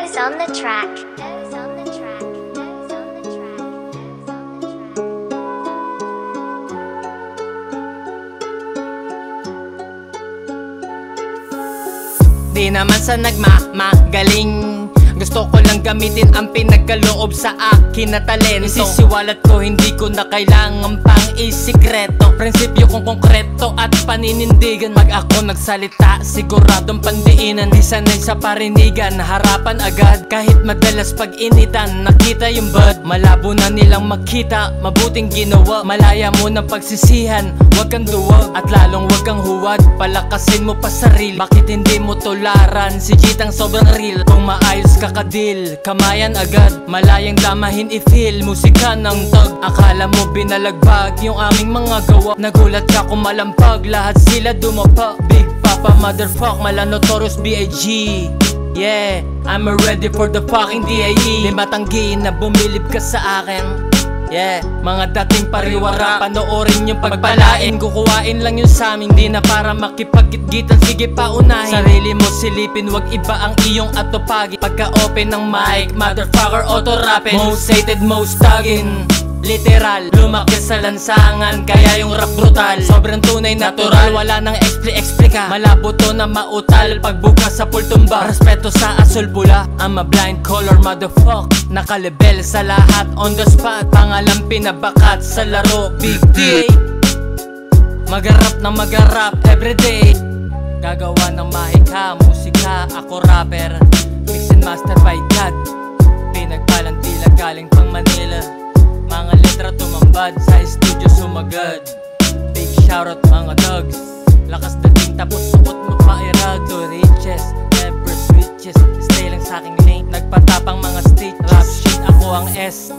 Doze on the track. Doze on the track. Doze on the track. Doze on the track. Di naman sa nagmamagaling, gusto ko lang gamitin ang pinagkaloob sa akin na talento. Isisiwalat ko, hindi ko na kailangan pang isikreto. Prinsipyo kong konkreto at paninindigan. Pag ako nagsalita, siguradong pandiinan. Di sanay sa parinigan, harapan agad. Kahit madalas pag initan, nakita yung bad. Malabo na nilang makita, mabuting ginawa. Malaya mo ng pagsisihan, huwag kang duwag. At lalong huwag kang huwad, palakasin mo pa sarili. Bakit hindi mo tolaran si Jitang sobrang real? Kung maayos ka kadil, kamayan agad. Malayang damahin i-feel, musika ng tag. Akala mo binalagbag yung aming mga gawa. Nagulat ka kung malampag, lahat sila dumapa. Big Papa motherfuck, mala Notorious B.I.G. Yeah, I'm ready for the fucking DAE. Di matanggiin na bumilib ka sa akin. Yeah, mga dating pariwara, panoorin yung pagpalain. Kukuhain lang yun sa amin, di na para makipagkitgitan. Sige paunahin, sarili mo silipin, wag iba ang iyong atupagi. Pagka open ng mic, motherfucker auto-rapping. Most hated, most tuggin, literal, lumaki sa lansangan, kaya yung rap brutal. Sobrang tunay, natural, wala nang explika. Malabo to na mautal, pagbukas sa pultumba. Respeto sa asul pula, I'm a blind color motherfuck. Nakalibel sa lahat, on the spot. Pangalan pinabakat sa laro, big D. Magarap na magarap everyday. Gagawa ng mahika, musika, ako rapper. Mix and master by God. Pinagpalang tila galing pang Manila. Mga letra tumambad, sa studio sumagad. Big shoutout mga dogs. Lakas dating tapos suot mo pa irag. To riches, never switches. Stay lang sa aking lane. Nagpatapang mga stage. Rap shit, ako ang S.